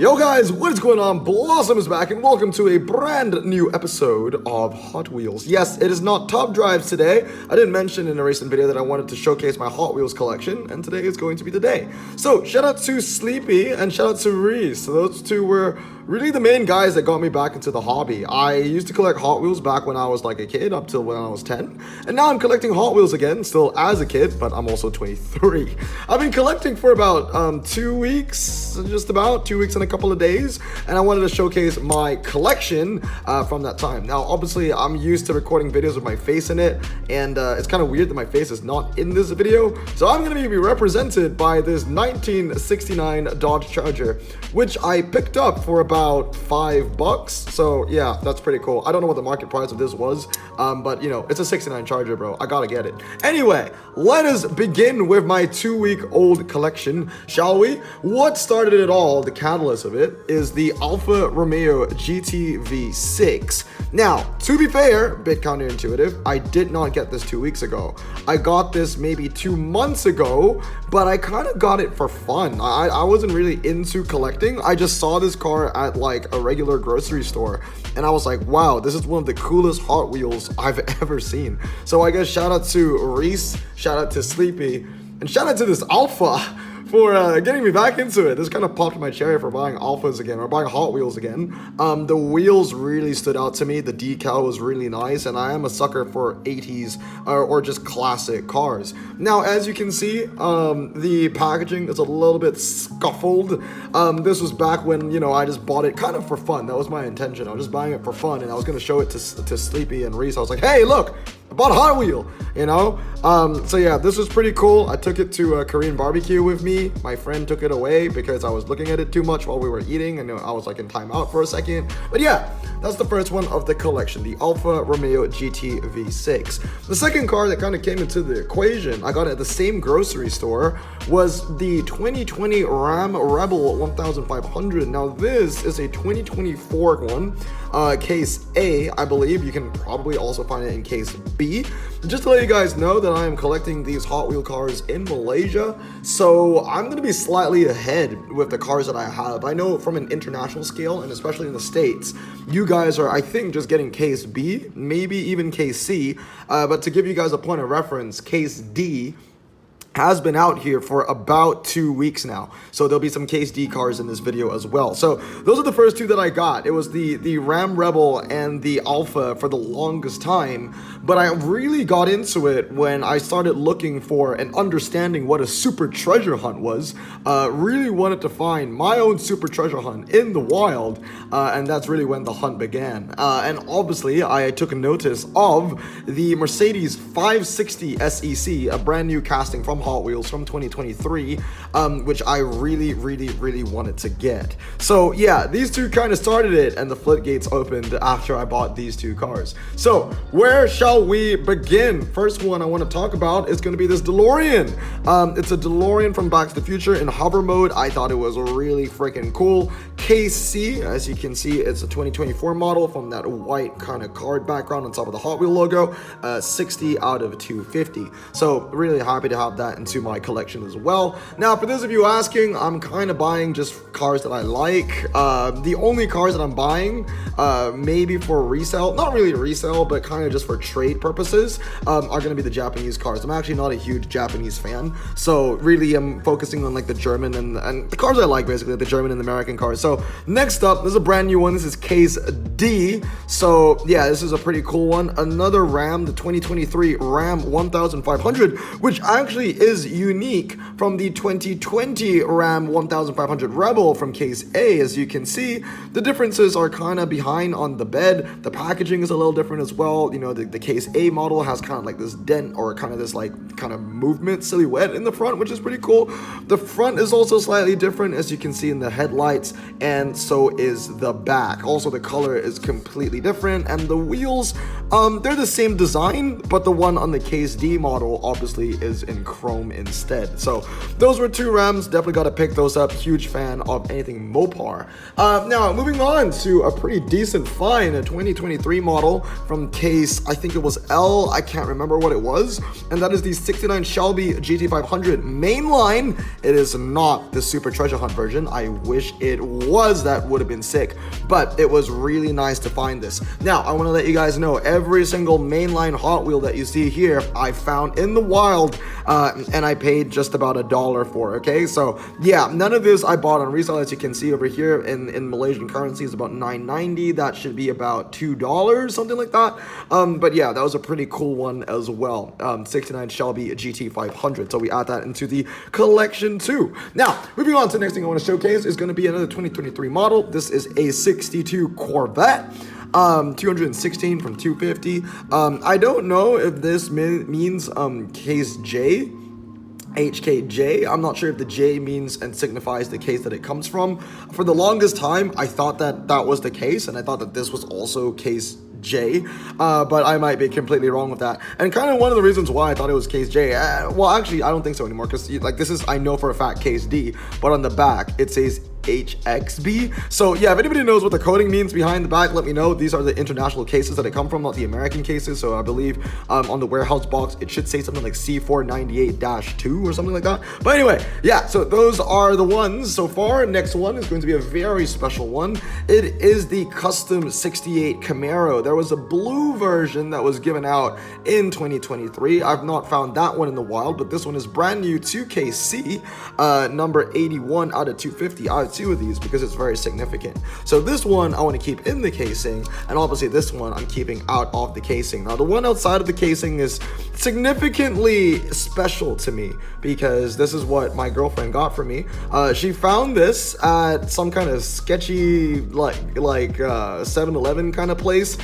Yo guys, what is going on? Blossom is back and welcome to a brand new episode of Hot Wheels. Yes, it is not top drives today. I didn't mention in a recent video that I wanted to showcase my Hot Wheels collection, and today is going to be the day. So shout out to Sleepy and shout out to Reese. Those two were really the main guys that got me back into the hobby. I used to collect Hot Wheels back when I was like a kid, up till when I was 10. And now I'm collecting Hot Wheels again, still as a kid, but I'm also 23. I've been collecting for about 2 weeks, just about 2 weeks and a couple of days. And I wanted to showcase my collection from that time. Now, obviously, I'm used to recording videos with my face in it. And it's kind of weird that my face is not in this video. So I'm going to be represented by this 1969 Dodge Charger, which I picked up for about $5. So yeah, that's pretty cool. I don't know what the market price of this was, but you know, it's a 69 Charger, bro. I gotta get it. Anyway, let us begin with my 2-week-old collection, shall we? What started it all, the catalyst of it, is the Alfa Romeo GT V6. Now, to be fair, bit counterintuitive, I did not get this 2 weeks ago. I got this maybe 2 months ago, but I kind of got it for fun. I wasn't really into collecting. I just saw this car at like a regular grocery store, and I was like, wow, this is one of the coolest Hot Wheels I've ever seen. So I guess shout out to Reese, shout out to Sleepy, and shout out to this Alpha for getting me back into it. This kind of popped my cherry for buying Alphas again, or buying Hot Wheels again. The wheels really stood out to me. The decal was really nice, and I am a sucker for 80s or just classic cars. Now, as you can see, the packaging is a little bit scuffled. This was back when, you know, I just bought it kind of for fun. That was my intention. I was just buying it for fun, and I was going to show it to Sleepy and Reese. I was like, hey, look, I bought a Hot Wheel, you know? So yeah, this was pretty cool. I took it to a Korean barbecue with me. My friend took it away because I was looking at it too much while we were eating, and I was like in timeout for a second. But yeah, that's the first one of the collection, the Alfa Romeo GT V6. The second car that kind of came into the equation, I got it at the same grocery store, was the 2020 Ram Rebel 1500. Now this is a 2024 one, case A, I believe. You can probably also find it in case B. Just to let you guys know that I am collecting these Hot Wheel cars in Malaysia, so I'm going to be slightly ahead with the cars that I have. I know from an international scale, and especially in the States, you guys are, I think, just getting case B, maybe even case C, but to give you guys a point of reference, case D has been out here for about 2 weeks now. So there'll be some case D cars in this video as well. So those are the first two that I got. It was the Ram Rebel and the Alpha for the longest time, but I really got into it when I started looking for and understanding what a super treasure hunt was. Really wanted to find my own super treasure hunt in the wild, and that's really when the hunt began. And obviously I took notice of the Mercedes 560 SEC, a brand new casting from Hot Wheels from 2023, which I really wanted to get. So yeah, these two kind of started it, and the floodgates opened after I bought these two cars. So where shall we begin? First one I want to talk about is going to be this DeLorean. It's a DeLorean from Back to the Future in hover mode. I thought it was really freaking cool. Case C, as you can see, it's a 2024 model from that white kind of card background on top of the Hot Wheel logo. 60 out of 250. So really happy to have that into my collection as well. Now, for those of you asking, I'm kind of buying just cars that I like. The only cars that I'm buying, maybe for resale, not really resale, but kind of just for trade purposes, are going to be the Japanese cars. I'm actually not a huge Japanese fan, so really I'm focusing on like the German and the cars I like, basically, the German and the American cars. So next up, this is a brand new one. This is case D. So yeah, this is a pretty cool one. Another Ram, the 2023 Ram 1500, which actually is unique from the 2020 Ram 1500 Rebel from case A. As you can see, the differences are kind of behind on the bed. The packaging is a little different as well. You know, the case A model has kind of like this dent, or kind of this like kind of movement silhouette in the front, which is pretty cool. The front is also slightly different, as you can see in the headlights, and so is the back. Also, the color is completely different, and the wheels, they're the same design, but the one on the case D model obviously is in chrome instead. So those were two Rams, definitely got to pick those up. Huge fan of anything Mopar. Now moving on to a pretty decent find, a 2023 model from case, I think it was L, I can't remember what it was, and that is the 69 Shelby GT500 Mainline. It is not the Super Treasure Hunt version. I wish it was, that would have been sick, but it was really nice to find this. Now, I want to let you guys know, every single mainline Hot Wheel that you see here, I found in the wild, and I paid just about $1 for, okay? So, yeah, none of this I bought on resale. As you can see over here in Malaysian currency is about $9.90. That should be about $2, something like that. But yeah, that was a pretty cool one as well. 69 Shelby GT 500. So we add that into the collection too. Now, moving on to the next thing I want to showcase is going to be another 2023 model. This is a 62 Corvette. 216 from 250. I don't know if this means case J, HKJ. I'm not sure if the J means and signifies the case that it comes from. For the longest time, I thought that that was the case, and I thought that this was also case J, but I might be completely wrong with that. And kind of one of the reasons why I thought it was case J, well, actually, I don't think so anymore, because like this is, I know for a fact, case D, but on the back, it says HXB. So yeah, if anybody knows what the coding means behind the back, let me know. These are the international cases that it come from, not the American cases. So I believe on the warehouse box it should say something like C498-2 or something like that. But anyway, yeah, so those are the ones so far. Next one is going to be a very special one. It is the custom 68 Camaro. There was a blue version that was given out in 2023. I've not found that one in the wild, but this one is brand new to KC, number 81 out of 250. I have two of these because it's very significant. So this one I want to keep in the casing, and obviously this one I'm keeping out of the casing. Now the one outside of the casing is significantly special to me because this is what my girlfriend got for me. She found this at some kind of sketchy like 7-Eleven kind of place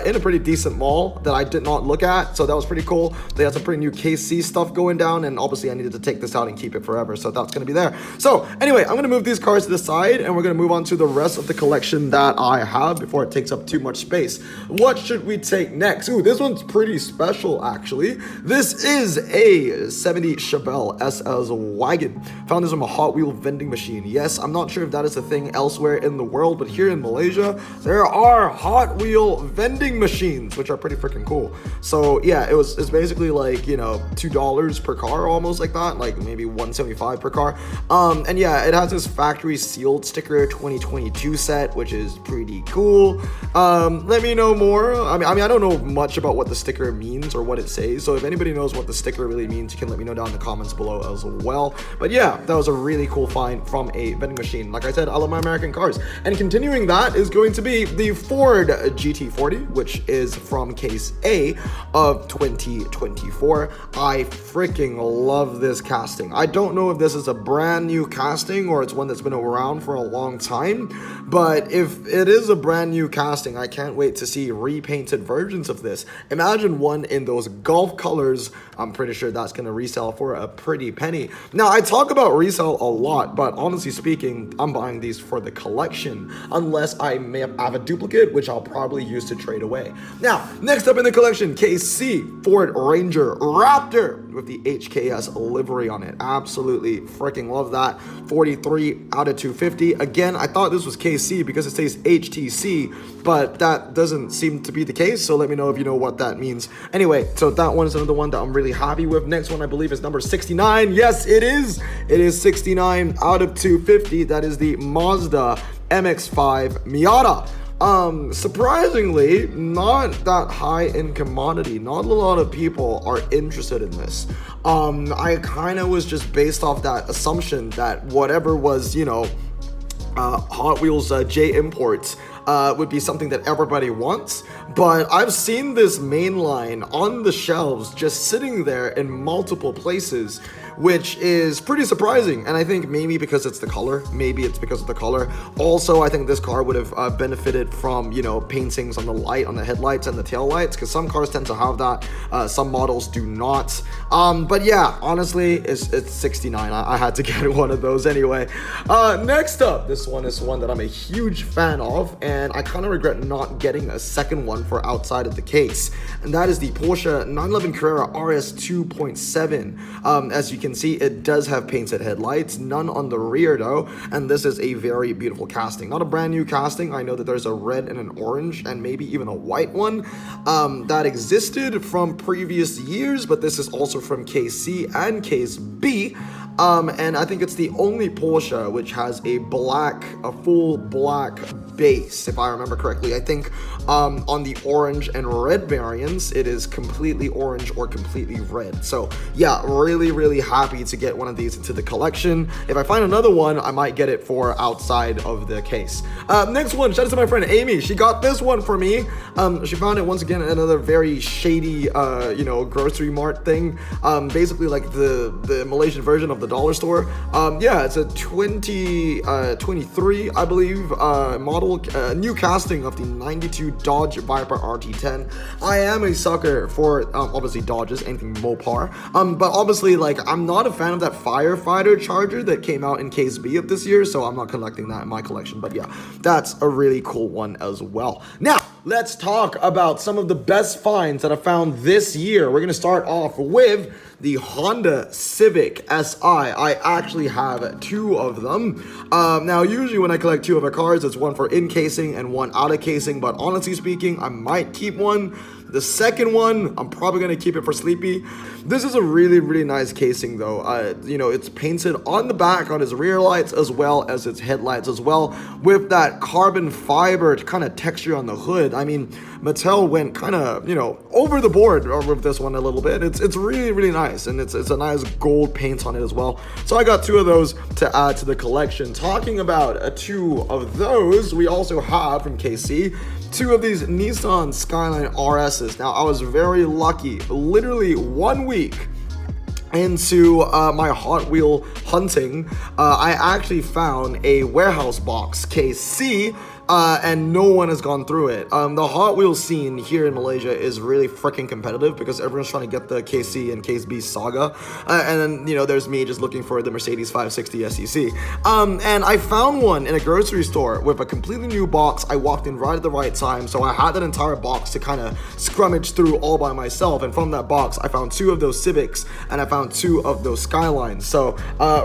in a pretty decent mall that I did not look at, so that was pretty cool. They had some pretty new KC stuff going down, and obviously I needed to take this out and keep it forever, so that's going to be there. So anyway, I'm going to move these cars to the side, and we're going to move on to the rest of the collection that I have before it takes up too much space. What should we take next? Ooh, this one's pretty special actually. This is a 70 Chevelle SS wagon. Found this from a Hot Wheel vending machine. Yes, I'm not sure if that is a thing elsewhere in the world, but here in Malaysia there are Hot Wheel vending machines, which are pretty freaking cool. So yeah, it's basically like, you know, $2 per car, almost like that, like maybe $1.75 per car. And yeah, it has this factory sealed sticker 2022 set, which is pretty cool. Let me know more. I mean I don't know much about what the sticker means or what it says, so if anybody knows what the sticker really means, you can let me know down in the comments below as well. But yeah, that was a really cool find from a vending machine. Like I said, I love my American cars. And continuing that is going to be the Ford GT40, which is from case A of 2024. I freaking love this casting. I don't know if this is a brand new casting or it's one that's been around for a long time, but if it is a brand new casting, I can't wait to see repainted versions of this. Imagine one in those Gulf colors. I'm pretty sure that's going to resell for a pretty penny. Now, I talk about resale a lot, but honestly speaking, I'm buying these for the collection, unless I may have a duplicate, which I'll probably use to trade away. Now, next up in the collection, KC Ford Ranger Raptor with the HKS livery on it. Absolutely freaking love that. 43 out of 250. Again, I thought this was KC because it says HTC, but that doesn't seem to be the case, so let me know if you know what that means. Anyway, so that one is another one that I'm really happy with. Next one I believe is number 69. Yes, it is. It is 69 out of 250. That is the Mazda MX-5 Miata. Surprisingly, not that high in commodity. Not a lot of people are interested in this. I kind of was just based off that assumption that whatever was, you know, Hot Wheels J imports would be something that everybody wants, but I've seen this Mainline on the shelves just sitting there in multiple places, which is pretty surprising. And I think maybe because it's the color, maybe it's because of the color. Also, I think this car would have benefited from, you know, paintings on the light, on the headlights and the tail lights, because some cars tend to have that, some models do not. But yeah, honestly, it's 69. I had to get one of those anyway. Next up, this one is one that I'm a huge fan of, and and I kind of regret not getting a second one for outside of the case, and that is the Porsche 911 Carrera RS 2.7. As you can see, it does have painted headlights, none on the rear though, and this is a very beautiful casting. Not a brand new casting. I know that there's a red and an orange and maybe even a white one that existed from previous years, but this is also from case C and case B. And I think it's the only Porsche which has a full black base, if I remember correctly. I think on the orange and red variants, it is completely orange or completely red. So yeah, really happy to get one of these into the collection. If I find another one, I might get it for outside of the case. Next one, shout out to my friend Amy. She got this one for me. She found it once again at another very shady, grocery mart thing. Basically like the Malaysian version of the dollar store. Yeah, it's a 2023, I believe, model, new casting of the 92 Dodge Viper RT10. I am a sucker for obviously Dodges, anything Mopar. But obviously, like, I'm not a fan of that firefighter Charger that came out in case B of this year, so I'm not collecting that in my collection. But yeah, that's a really cool one as well. Now, let's talk about some of the best finds that I found this year. We're gonna start off with the Honda Civic Si. I actually have two of them. Now, usually when I collect two of my cars, it's one for in casing and one out of casing, but honestly speaking, I might keep one. The second one, I'm probably gonna keep it for Sleepy. This is a really nice casing though. It's painted on the back on his rear lights as well as its headlights as well, with that carbon fiber kind of texture on the hood. I mean, Mattel went kind of, over the board with this one a little bit. It's really nice, and it's a nice gold paint on it as well. So I got two of those to add to the collection. Talking about two of those, we also have from KC two of these Nissan Skyline RSs. Now, I was very lucky. Literally 1 week into my Hot Wheel hunting, I actually found a warehouse box KC, and no one has gone through it. The Hot Wheels scene here in Malaysia is really freaking competitive because everyone's trying to get the KC and Case B saga, and then there's me just looking for the Mercedes 560 SEC. And I found one in a grocery store with a completely new box. I walked in right at the right time, so I had that entire box to kind of scrummage through all by myself. And from that box, I found two of those Civics and I found two of those Skylines. So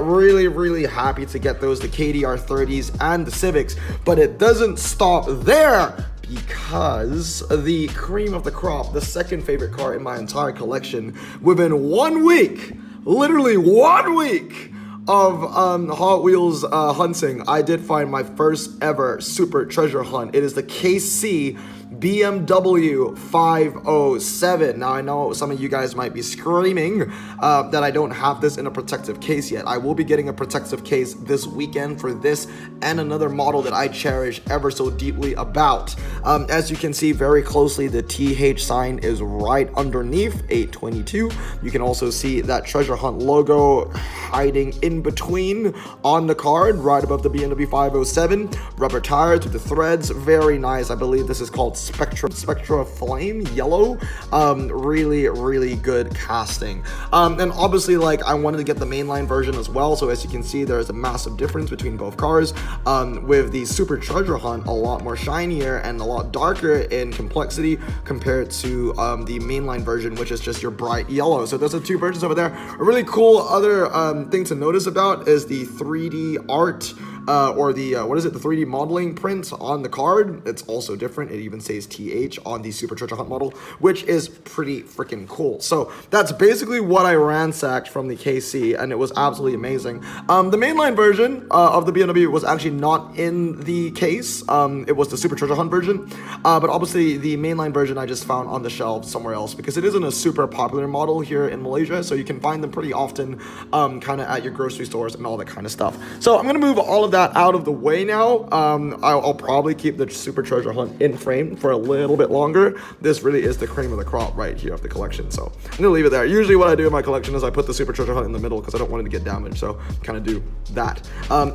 really happy to get those, the KDR 30s and the Civics. But it doesn't stop there, because the cream of the crop, the second favorite car in my entire collection, within 1 week, literally 1 week of Hot Wheels hunting, I did find my first ever super treasure hunt. It is the KC BMW 507. Now, I know some of you guys might be screaming that I don't have this in a protective case yet. I will be getting a protective case this weekend for this and another model that I cherish ever so deeply about. As you can see very closely, the TH sign is right underneath 822. You can also see that treasure hunt logo hiding in between on the card, right above the BMW 507. Rubber tires with the threads, very nice. I believe this is called Spectra Flame Yellow. Really good casting. And obviously, like, I wanted to get the mainline version as well. So as you can see, there's a massive difference between both cars. With the Super Treasure Hunt a lot more shinier and a lot darker in complexity compared to the mainline version, which is just your bright yellow. So those are two versions over there. A really cool other thing to notice about is the 3D art, or the the 3D modeling print on the card. It's also different. It even says TH on the Super Treasure Hunt model, which is pretty freaking cool. So that's basically what I ransacked from the KC, and it was absolutely amazing. The mainline version of the BMW was actually not in the case. It was the Super Treasure Hunt version, but obviously the mainline version I just found on the shelf somewhere else because it isn't a super popular model here in Malaysia, so you can find them pretty often kind of at your grocery stores and all that kind of stuff. So I'm gonna move all of that out of the way now. I'll probably keep the Super Treasure Hunt in frame for a little bit longer. This really is the cream of the crop right here of the collection, so I'm gonna leave it there. Usually what I do in my collection is I put the Super Treasure Hunt in the middle because I don't want it to get damaged, so kind of do that.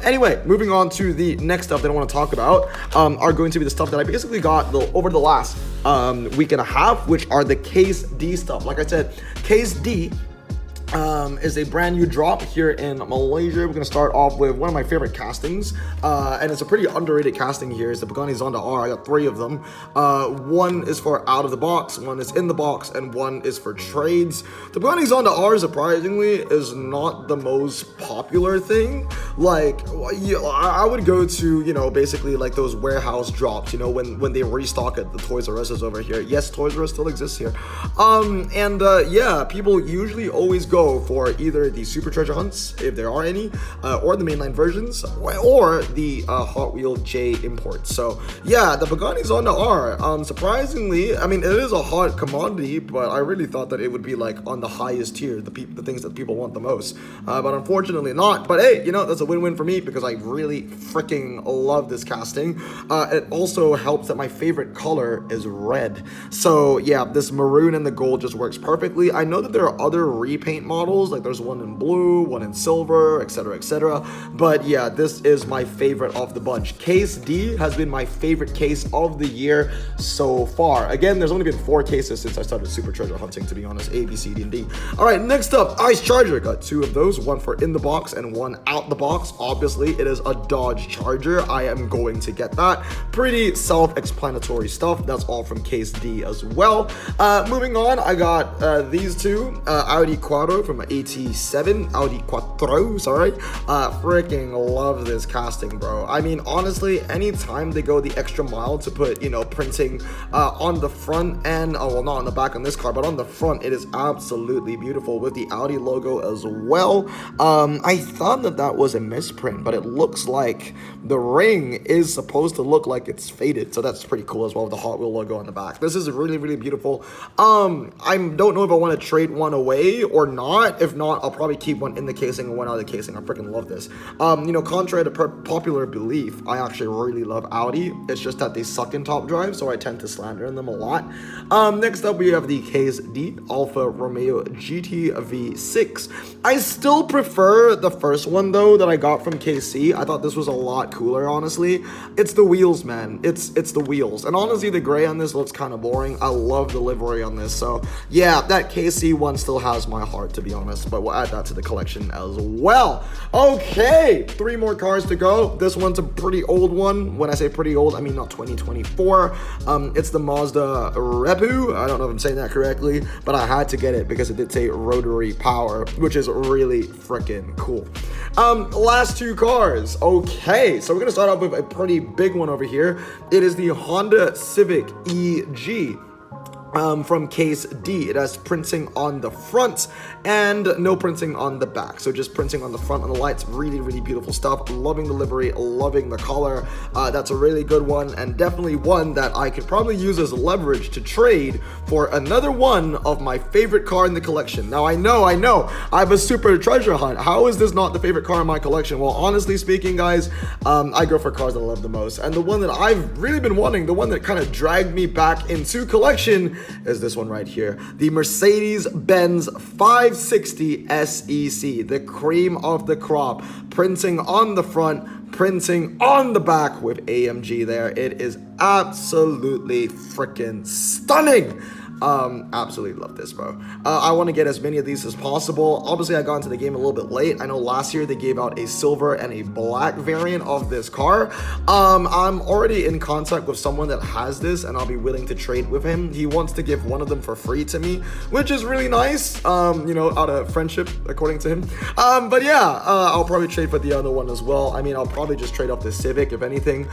Anyway, moving on to the next stuff that I want to talk about are going to be the stuff that I basically got over the last week and a half, which are the Case D stuff. Like I said, Case D is a brand new drop here in Malaysia. We're gonna start off with one of my favorite castings, and it's a pretty underrated casting here. It's the Pagani Zonda R. I got 3 of them. One is for out of the box, one is in the box, and one is for trades. The Pagani Zonda R, surprisingly, is not the most popular thing. Like, I would go to, you know, basically like those warehouse drops, you know, when they restock at the Toys R Us over here. Yes, Toys R Us still exists here. Yeah, people usually always go for either the super treasure hunts, if there are any, or the mainline versions, or the Hot Wheel J imports. So yeah, the Pagani's on the R. Surprisingly, I mean, it is a hot commodity, but I really thought that it would be like on the highest tier, the things that people want the most. But unfortunately not. But hey, you know, that's a win-win for me because I really freaking love this casting. It also helps that my favorite color is red. So yeah, this maroon and the gold just works perfectly. I know that there are other repaint models, like there's one in blue, one in silver, etc, etc, but yeah, this is my favorite of the bunch. Case D has been my favorite case of the year so far. Again, there's only been 4 cases since I started super treasure hunting, to be honest. A, B, C, D, and D. All right, next up, Ice Charger. Got 2 of those, one for in the box and one out the box. Obviously it is a Dodge Charger. I am going to get that. Pretty self-explanatory stuff. That's all from Case D as well. Moving on, I got these 2, Audi Quattro from 87, Audi Quattro, sorry. Freaking love this casting, bro. I mean, honestly, anytime they go the extra mile to put, you know, printing on the front end, oh, well, not on the back on this car, but on the front, it is absolutely beautiful with the Audi logo as well. I thought that was a misprint, but it looks like the ring is supposed to look like it's faded, so that's pretty cool as well with the Hot Wheel logo on the back. This is really, really beautiful. I don't know if I want to trade one away or not. If not, I'll probably keep one in the casing and one out of the casing. I freaking love this. You know, contrary to popular belief, I actually really love Audi. It's just that they suck in top drive, so I tend to slander them a lot. Next up, we have the Case D Alfa Romeo GT V6. I still prefer the first one though that I got from KC. I thought this was a lot cooler, honestly. It's the wheels, man. It's the wheels. And honestly, the gray on this looks kind of boring. I love the livery on this. So yeah, that KC one still has my heart, to be honest, but we'll add that to the collection as well. Okay, 3 more cars to go. This one's a pretty old one. When I say pretty old, I mean not 2024. It's the Mazda Repu. I don't know if I'm saying that correctly, but I had to get it because it did say rotary power, which is really freaking cool. Last 2 cars. Okay, so we're gonna start off with a pretty big one over here. It is the Honda Civic EG. From Case D. It has printing on the front and no printing on the back, so just printing on the front on the lights. Really, really beautiful stuff. Loving the livery, loving the color. That's a really good one, and definitely one that I could probably use as leverage to trade for another one of my favorite car in the collection. Now I know I have a super treasure hunt. How is this not the favorite car in my collection? Well, honestly speaking, guys, I go for cars that I love the most, and the one that I've really been wanting, the one that kind of dragged me back into collection, is this one right here, the Mercedes-Benz 560 SEC, the cream of the crop, printing on the front, printing on the back with AMG there. It is absolutely freaking stunning. Absolutely love this, bro. I want to get as many of these as possible. Obviously, I got into the game a little bit late. I know last year they gave out a silver and a black variant of this car. I'm already in contact with someone that has this, and I'll be willing to trade with him. He wants to give one of them for free to me, which is really nice, you know, out of friendship, according to him. But yeah, I'll probably trade for the other one as well. I mean, I'll probably just trade off the Civic, if anything,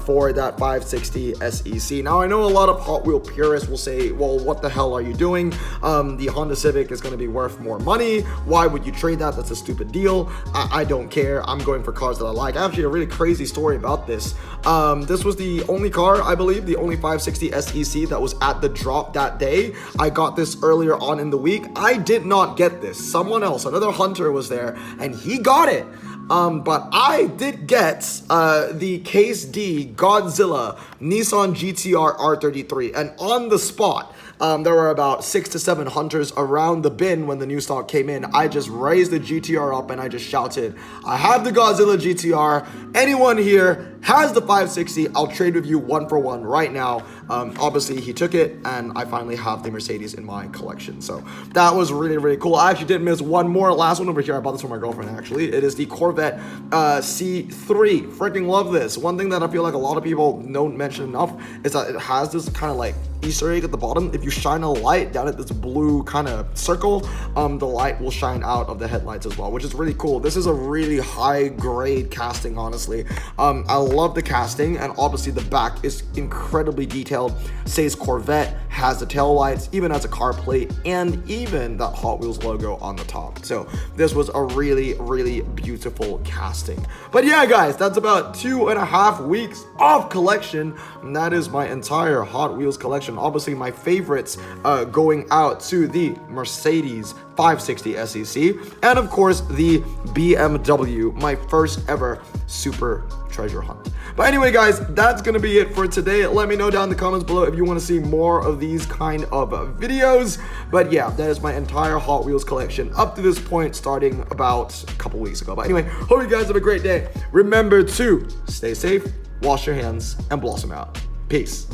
for that 560 SEC. Now, I know a lot of Hot Wheel purists will say, well, what the hell are you doing? The Honda Civic is going to be worth more money. Why would you trade that? That's a stupid deal. I don't care. I'm going for cars that I like. Actually, a really crazy story about this. This was the only car, I believe, the only 560 SEC that was at the drop that day. I got this earlier on in the week. I did not get this. Someone else, another hunter was there, and he got it. But I did get the Case D Godzilla Nissan GTR R33, and on the spot, there were about 6 to 7 hunters around the bin when the new stock came in. I just raised the GTR up and I just shouted, I have the Godzilla GTR. Anyone here has the 560. I'll trade with you 1-for-1 right now. Obviously he took it, and I finally have the Mercedes in my collection. So that was really, really cool. I actually did miss one more, last one over here. I bought this for my girlfriend actually. It is the Corvette C3. Freaking love this. One thing that I feel like a lot of people don't mention enough is that it has this kind of like Easter egg at the bottom. If you shine a light down at this blue kind of circle, the light will shine out of the headlights as well, which is really cool. This is a really high grade casting, honestly. I love the casting, and obviously the back is incredibly detailed. Says Corvette, has the tail lights, even has a car plate, and even that Hot Wheels logo on the top. So this was a really, really beautiful casting. But yeah, guys, that's about 2.5 weeks of collection, and that is my entire Hot Wheels collection. Obviously my favorites going out to the Mercedes 560 SEC, and of course the BMW, my first ever super treasure hunt. But anyway, guys, that's gonna be it for today. Let me know down in the comments below if you want to see more of these kind of videos. But yeah, that is my entire Hot Wheels collection up to this point, starting about a couple weeks ago. But anyway, hope you guys have a great day. Remember to stay safe, wash your hands, and blossom out. Peace.